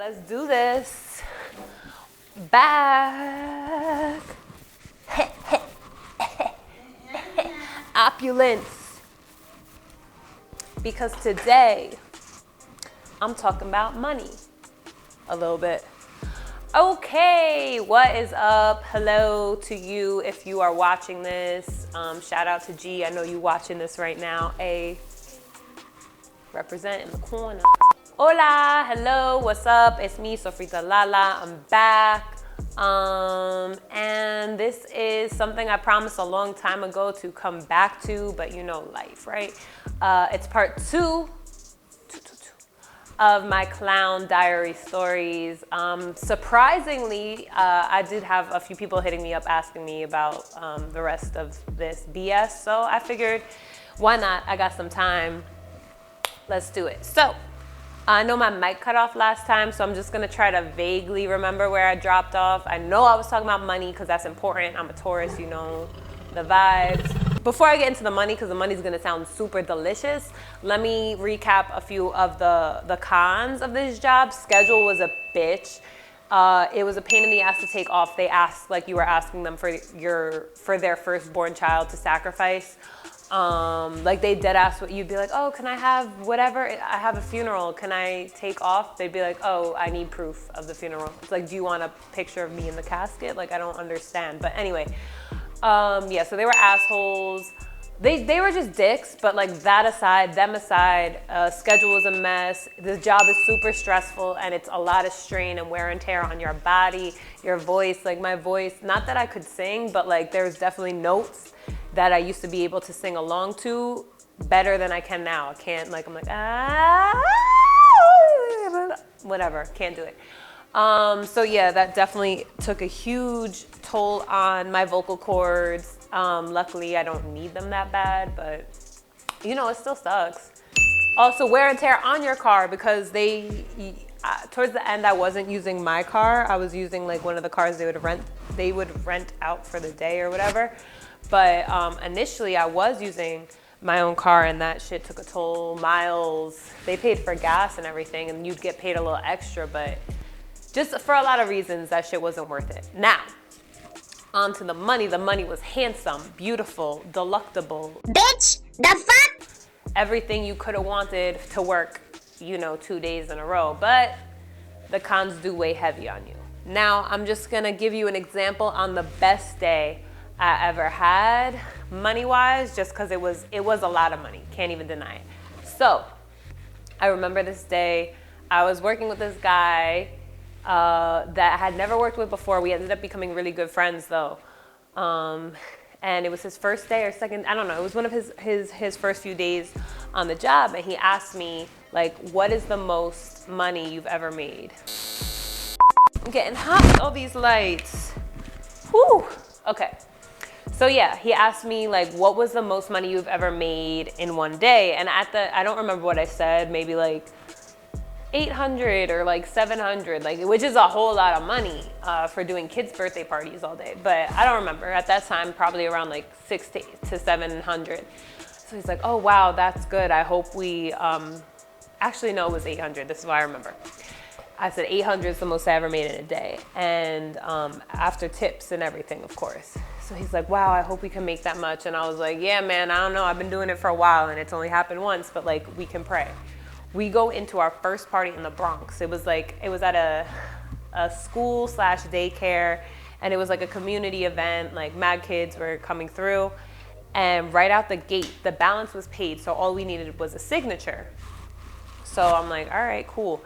Let's do this. Back. Opulence. Because today, I'm talking about money a little bit. Okay, what is up? Hello to you if you are watching this. Shout out to G. I know you watching this right now. A represent in the corner. Hola, hello, what's up? It's me, Sofrita Lala. I'm back. And this is something I promised a long time ago to come back to, but you know life, right? It's part two of my clown diary stories. Surprisingly, I did have a few people hitting me up asking me about the rest of this BS, so I figured, why not? I got some time. Let's do it. So, I know my mic cut off last time, so I'm just gonna try to vaguely remember where I dropped off. I know I was talking about money because that's important. I'm a Taurus, you know, the vibes. Before I get into the money, because the money's gonna sound super delicious, let me recap a few of the cons of this job. Schedule was a bitch. It was a pain in the ass to take off. They asked like you were asking them for their firstborn child to sacrifice. Like they dead ass what you'd be like, oh, can I have whatever? I have a funeral. Can I take off? They'd be like, oh, I need proof of the funeral. It's like, do you want a picture of me in the casket? Like, I don't understand. But anyway, yeah, so they were assholes. They were just dicks, but like that aside, them aside, schedule was a mess. The job is super stressful and it's a lot of strain and wear and tear on your body, your voice, like my voice, not that I could sing, but like there's definitely notes that I used to be able to sing along to better than I can now. I can't, like, I'm like, whatever, can't do it. So yeah, that definitely took a huge toll on my vocal cords. Luckily, I don't need them that bad, but you know, it still sucks. Also, wear and tear on your car because towards the end, I wasn't using my car. I was using like one of the cars they would rent out for the day or whatever. But initially, I was using my own car, and that shit took a toll. Miles, they paid for gas and everything, and you'd get paid a little extra, but just for a lot of reasons, that shit wasn't worth it. Now, on to the money. The money was handsome, beautiful, delectable. Bitch, the fuck? Everything you could have wanted to work, you know, 2 days in a row, but the cons do weigh heavy on you. Now, I'm just gonna give you an example on the best day I ever had, money-wise, just because it was a lot of money. Can't even deny it. So, I remember this day. I was working with this guy that I had never worked with before. We ended up becoming really good friends, though. And it was his first day or second. I don't know. It was one of his first few days on the job, and he asked me, like, "What is the most money you've ever made?" I'm getting hot with all these lights. Whew. Okay. So yeah, he asked me like, what was the most money you've ever made in one day? And I don't remember what I said, maybe like 800 or like 700, like, which is a whole lot of money for doing kids' birthday parties all day. But I don't remember. At that time, probably around like 600 to 700. So he's like, oh wow, that's good. I hope we, actually no, it was 800. This is what I remember. I said 800 is the most I ever made in a day. And after tips and everything, of course. So he's like, wow, I hope we can make that much. And I was like, yeah, man, I don't know. I've been doing it for a while and it's only happened once, but like, we can pray. We go into our first party in the Bronx. It was at a school / daycare, and it was like a community event, like mad kids were coming through. And right out the gate, the balance was paid. So all we needed was a signature. So I'm like, all right, cool.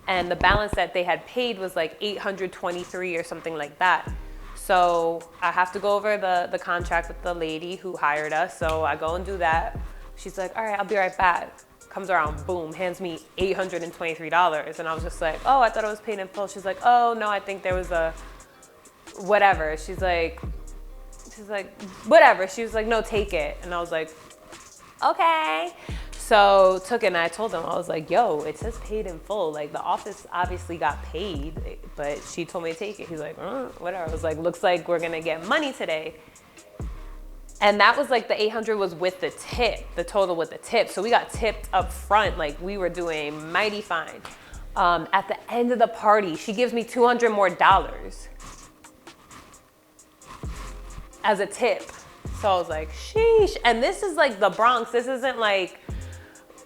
And the balance that they had paid was like 823 or something like that. So I have to go over the contract with the lady who hired us. So I go and do that. She's like, all right, I'll be right back. Comes around, boom, hands me $823. And I was just like, oh, I thought it was paid in full. She's like, oh, no, I think there was a whatever. She's like, whatever. She was like, no, take it. And I was like, okay. So took it and I told them, I was like, yo, it says paid in full. Like the office obviously got paid, but she told me to take it. He's like, whatever. I was like, looks like we're gonna get money today. And that was like the 800 was with the tip, the total with the tip. So we got tipped up front, like we were doing mighty fine. At the end of the party, she gives me $200 more as a tip. So I was like, sheesh. And this is like the Bronx. This isn't like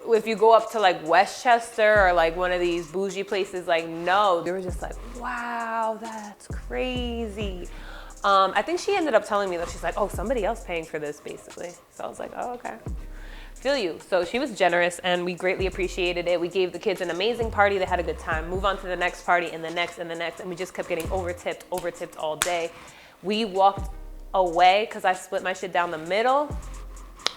if you go up to like Westchester or like one of these bougie places, like no, they were just like, wow, that's crazy. I think she ended up telling me that she's like, oh, somebody else paying for this basically. So I was like, oh, okay. Feel you. So she was generous and we greatly appreciated it. We gave the kids an amazing party. They had a good time. Move on to the next party and the next and the next. And we just kept getting overtipped all day. We walked away because I split my shit down the middle.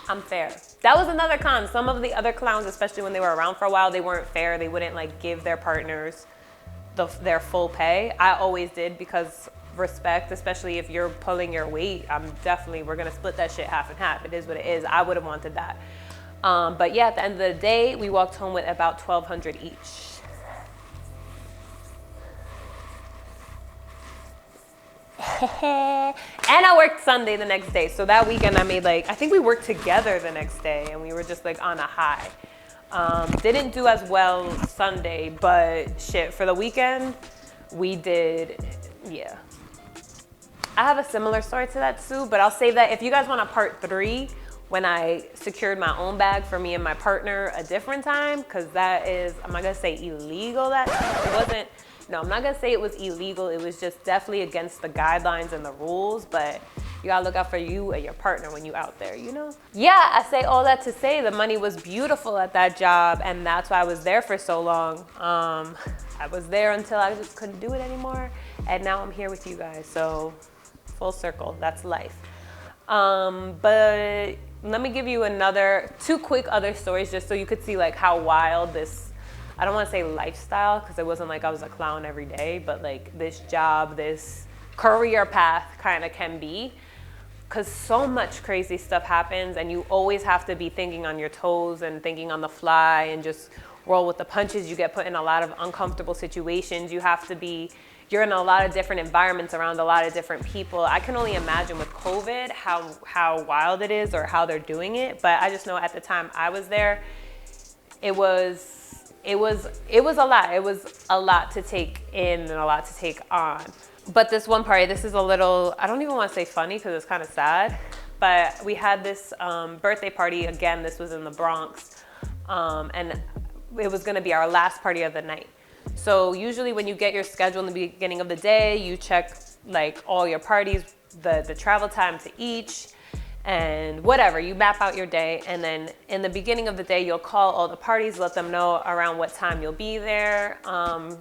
I'm fair. That was another con. Some of the other clowns, especially when they were around for a while, they weren't fair. They wouldn't like give their partners their full pay. I always did because respect, especially if you're pulling your weight. We're gonna split that shit half and half. It is what it is. I would have wanted that. But yeah, at the end of the day, we walked home with about $1,200 each. And I worked Sunday the next day. So that weekend I made I think we worked together the next day and we were just like on a high. Didn't do as well Sunday, but shit, for the weekend, we did, yeah. I have a similar story to that too, but I'll save that. If you guys want a part 3, when I secured my own bag for me and my partner a different time, because that is, I'm not gonna say illegal, I'm not gonna say it was illegal. It was just definitely against the guidelines and the rules, but you gotta look out for you and your partner when you out there, you know? Yeah, I say all that to say the money was beautiful at that job and that's why I was there for so long. I was there until I just couldn't do it anymore. And now I'm here with you guys, so full circle, that's life. But let me give you 2 quick other stories just so you could see like how wild this, I don't want to say lifestyle because it wasn't like I was a clown every day, but like this job, this career path kind of can be, because so much crazy stuff happens and you always have to be thinking on your toes and thinking on the fly and just roll with the punches. You get put in a lot of uncomfortable situations. You're in a lot of different environments around a lot of different people. I can only imagine with COVID how wild it is or how they're doing it. But I just know at the time I was there, it was a lot. It was a lot to take in and a lot to take on. But this one party, this is a little, I don't even want to say funny because it's kind of sad, but we had this birthday party. Again, this was in the Bronx, and it was going to be our last party of the night. So usually when you get your schedule in the beginning of the day, you check like all your parties, the travel time to each, and whatever, you map out your day. And then in the beginning of the day, you'll call all the parties, let them know around what time you'll be there.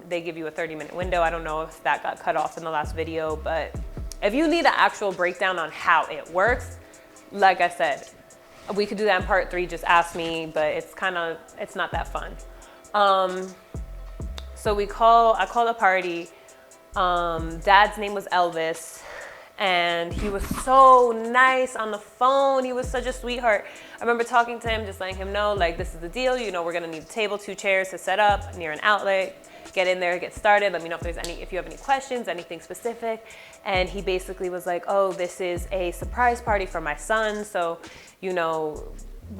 They give you a 30-minute window. I don't know if that got cut off in the last video, but if you need an actual breakdown on how it works, like I said, we could do that in part 3, just ask me, but it's not that fun. So I called a party. Dad's name was Elvis. And he was so nice on the phone. He was such a sweetheart. I remember talking to him, just letting him know, like, this is the deal. You know, we're gonna need a table, 2 chairs to set up near an outlet. Get in there, get started. Let me know if you have any questions, anything specific. And he basically was like, oh, this is a surprise party for my son. So, you know,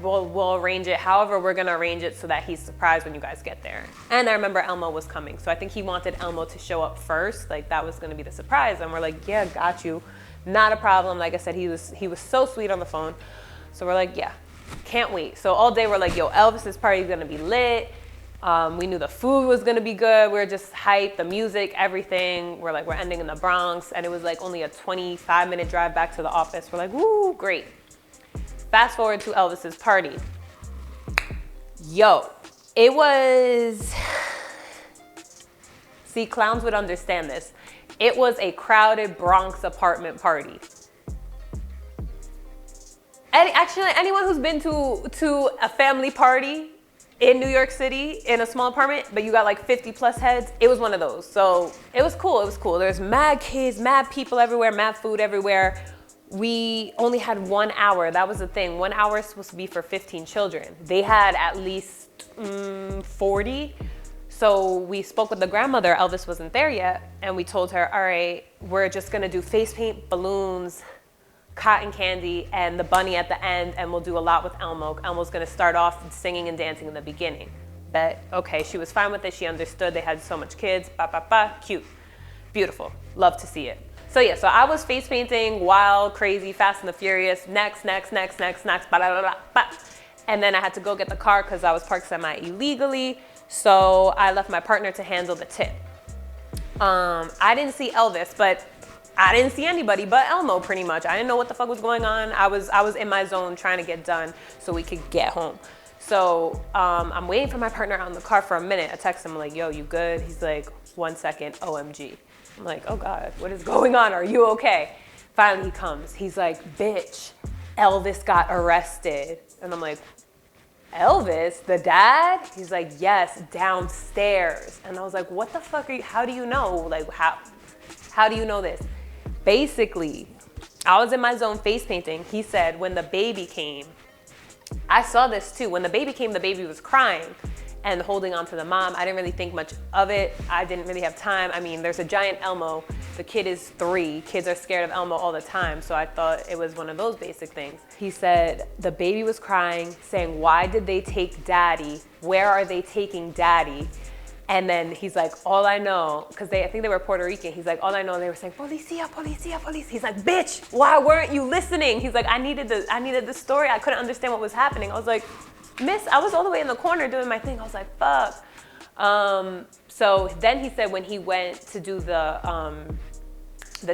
we'll arrange it. However, we're gonna arrange it so that he's surprised when you guys get there. And I remember Elmo was coming. So I think he wanted Elmo to show up first. Like that was gonna be the surprise. And we're like, yeah, got you. Not a problem. Like I said, he was so sweet on the phone. So we're like, yeah, can't wait. So all day we're like, yo, Elvis's party is gonna be lit. We knew the food was gonna be good. We were just hyped, the music, everything. We're like, we're ending in the Bronx. And it was like only a 25-minute drive back to the office. We're like, woo, great. Fast forward to Elvis's party. Yo, it was, see, clowns would understand this. It was a crowded Bronx apartment party. And actually, anyone who's been to a family party in New York City in a small apartment, but you got like 50 plus heads, it was one of those. So it was cool, There's mad kids, mad people everywhere, mad food everywhere. We only had 1 hour. That was the thing. 1 hour is supposed to be for 15 children. They had at least 40. So we spoke with the grandmother. Elvis wasn't there yet. And we told her, all right, we're just gonna do face paint, balloons, cotton candy, and the bunny at the end. And we'll do a lot with Elmo. Elmo's gonna start off singing and dancing in the beginning. Bet. Okay, she was fine with it. She understood they had so much kids. Ba, ba, ba. Cute. Beautiful. Love to see it. So yeah, so I was face painting, wild, crazy, Fast and the Furious. Next. Ba, da, da, da, ba. And then I had to go get the car because I was parked semi illegally. So I left my partner to handle the tip. I didn't see Elvis, but I didn't see anybody but Elmo pretty much. I didn't know what the fuck was going on. I was in my zone trying to get done so we could get home. So I'm waiting for my partner out in the car for a minute. I text him like, yo, you good? He's like, 1 second, OMG. I'm like, oh God, what is going on? Are you okay? Finally he comes. He's like, bitch, Elvis got arrested. And I'm like, Elvis, the dad? He's like, yes, downstairs. And I was like, what the fuck are you, how do you know? Like, how do you know this? Basically, I was in my zone face painting. He said when the baby came, I saw this too. When the baby came, the baby was crying and holding on to the mom. I didn't really think much of it. I didn't really have time. I mean, there's a giant Elmo. The kid is 3. Kids are scared of Elmo all the time. So I thought it was one of those basic things. He said the baby was crying, saying, why did they take daddy? Where are they taking daddy? And then he's like, all I know, because I think they were Puerto Rican. He's like, all I know, they were saying, policia, policia, policia. He's like, bitch, why weren't you listening? He's like, I needed the story. I couldn't understand what was happening. I was like, miss, I was all the way in the corner doing my thing. I was like, fuck. So then he said when he went to do the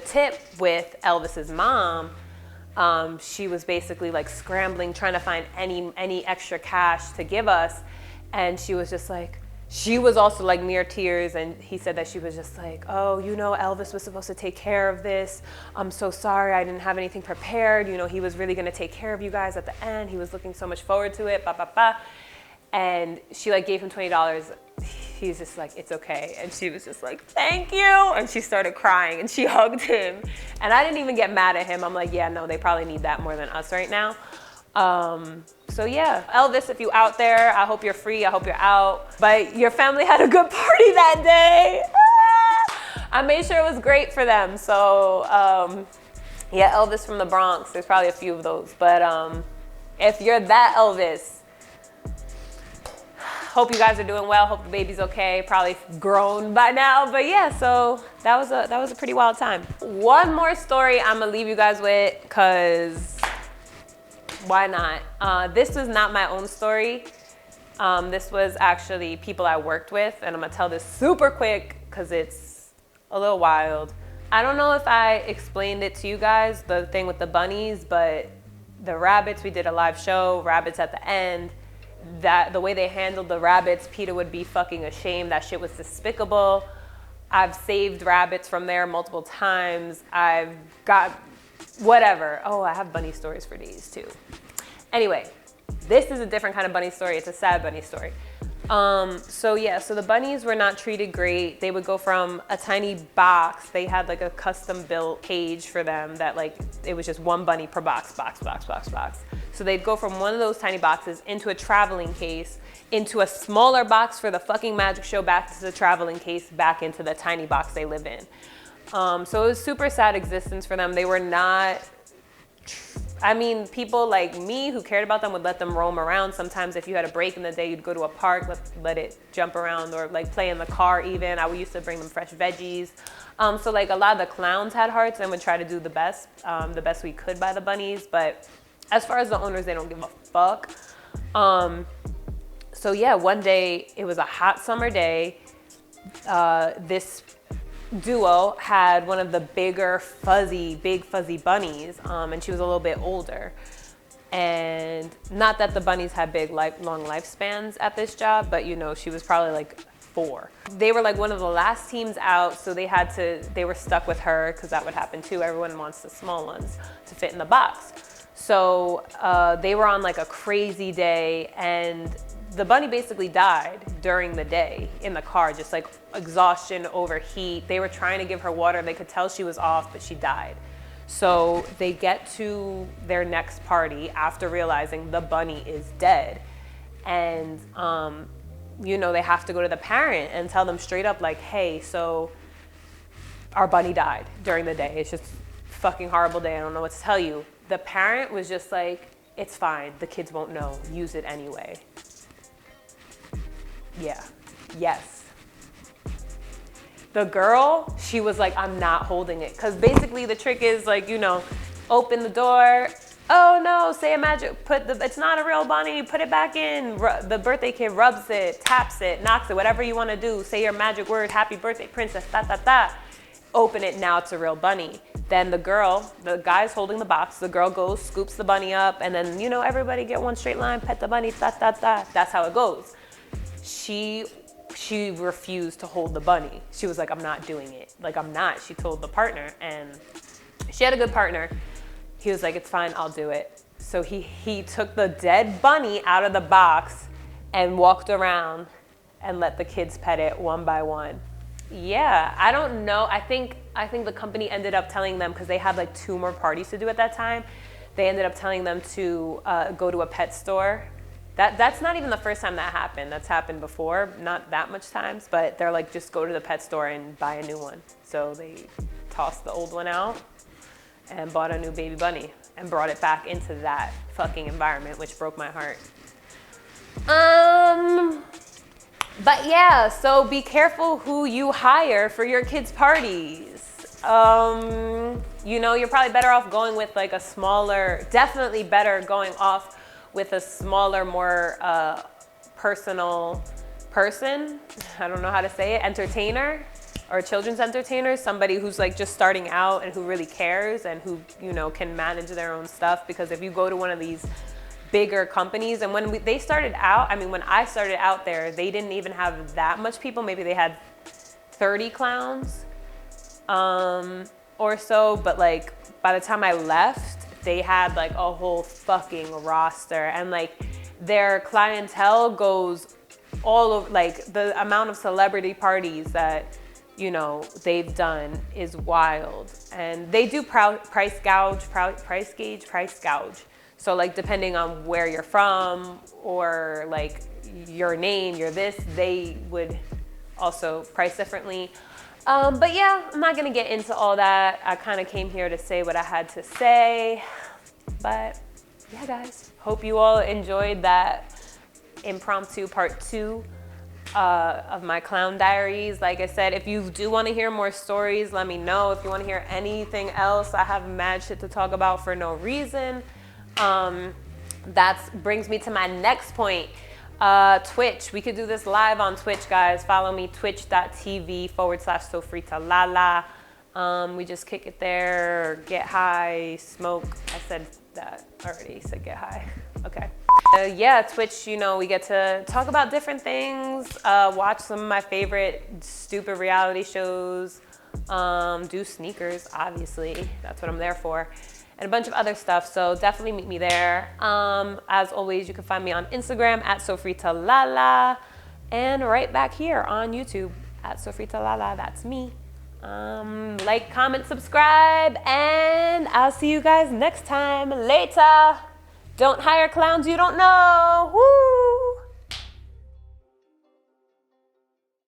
tip with Elvis's mom, she was basically like scrambling, trying to find any extra cash to give us. And she was just like, she was also like near tears, and he said that she was just like, oh, you know, Elvis was supposed to take care of this. I'm so sorry, I didn't have anything prepared. You know, he was really gonna take care of you guys at the end. He was looking so much forward to it, ba, ba, ba. And she like gave him $20. He's just like, it's okay. And she was just like, thank you. And she started crying and she hugged him. And I didn't even get mad at him. I'm like, yeah, no, they probably need that more than us right now. So yeah, Elvis, if you out there, I hope you're free, I hope you're out. But your family had a good party that day. I made sure it was great for them. So yeah, Elvis from the Bronx, there's probably a few of those. But if you're that Elvis, hope you guys are doing well, hope the baby's okay, probably grown by now. But yeah, so that was a pretty wild time. One more story I'm gonna leave you guys with, cause why not? This was not my own story. This was actually people I worked with, and I'm gonna tell this super quick because it's a little wild. I don't know if I explained it to you guys, the thing with the bunnies, but the rabbits, we did a live show, rabbits at the end. That the way they handled the rabbits, Peter would be fucking ashamed. That shit was despicable. I've saved rabbits from there multiple times. I've got whatever. Oh, I have bunny stories for days too. Anyway, this is a different kind of bunny story. It's a sad bunny story. So yeah, so the bunnies were not treated great. They would go from a tiny box. They had like a custom built cage for them that like, it was just one bunny per box. So they'd go from one of those tiny boxes into a traveling case, into a smaller box for the fucking magic show, back to the traveling case, back into the tiny box they live in. So it was super sad existence for them. They were not, I mean, people like me who cared about them would let them roam around. Sometimes if you had a break in the day, you'd go to a park, let it jump around, or like play in the car even. I used to bring them fresh veggies. So like a lot of the clowns had hearts and would try to do the best we could by the bunnies. But as far as the owners, they don't give a fuck. So yeah, one day, it was a hot summer day. This duo had one of the big fuzzy bunnies, and she was a little bit older. And not that the bunnies had long lifespans at this job, but you know, she was probably like 4. They were like one of the last teams out, so they were stuck with her, because that would happen too. Everyone wants the small ones to fit in the box. So they were on like a crazy day, and the bunny basically died during the day in the car, just like exhaustion, overheat. They were trying to give her water. They could tell she was off, but she died. So they get to their next party after realizing the bunny is dead. And, you know, they have to go to the parent and tell them straight up like, hey, so our bunny died during the day. It's just a fucking horrible day. I don't know what to tell you. The parent was just like, it's fine. The kids won't know. Use it anyway. Yeah. Yes. The girl, she was like, I'm not holding it. Because basically the trick is like, open the door. Oh no, say a magic, it's not a real bunny, put it back in. The birthday kid rubs it, taps it, knocks it, whatever you want to do. Say your magic word, happy birthday, princess, ta ta ta. Open it, now it's a real bunny. Then the guy's holding the box, the girl goes, scoops the bunny up, and then, everybody get one straight line, pet the bunny, ta ta ta. That's how it goes. She refused to hold the bunny. She was like, I'm not doing it. Like, I'm not. She told the partner, and she had a good partner. He was like, it's fine, I'll do it. So he took the dead bunny out of the box and walked around and let the kids pet it one by one. Yeah, I don't know. I think the company ended up telling them, because they had like 2 more parties to do at that time, they ended up telling them to go to a pet store. That's not even the first time that happened. That's happened before, not that much times, but they're like, just go to the pet store and buy a new one. So they tossed the old one out and bought a new baby bunny and brought it back into that fucking environment, which broke my heart. But yeah, so be careful who you hire for your kids' parties. You're probably better off going with like a smaller, definitely better going off with a smaller, more personal person. I don't know how to say it, entertainer or children's entertainer, somebody who's like just starting out and who really cares and who, can manage their own stuff. Because if you go to one of these bigger companies, and when they started out, when I started out there, they didn't even have that much people. Maybe they had 30 clowns or so, but like by the time I left, they had like a whole fucking roster, and like their clientele goes all over. Like the amount of celebrity parties that they've done is wild, and they do price gouge. So like depending on where you're from or like your name, they would also price differently. But yeah, I'm not gonna get into all that. I kind of came here to say what I had to say. But yeah, guys, hope you all enjoyed that impromptu part 2 of my clown diaries. Like I said, if you do want to hear more stories, let me know. If you want to hear anything else, I have mad shit to talk about for no reason. That brings me to my next point. Twitch. We could do this live on Twitch, guys. Follow me, twitch.tv/sofritalala. We just kick it there, get high, smoke. I said that already, said get high. Okay. Yeah, Twitch, we get to talk about different things, watch some of my favorite stupid reality shows, do sneakers, obviously. That's what I'm there for. And a bunch of other stuff, so definitely meet me there. As always, you can find me on Instagram @sofritalala, and right back here on YouTube @sofritalala. That's me. Like, comment, subscribe, and I'll see you guys next time. Later. Don't hire clowns you don't know. Woo!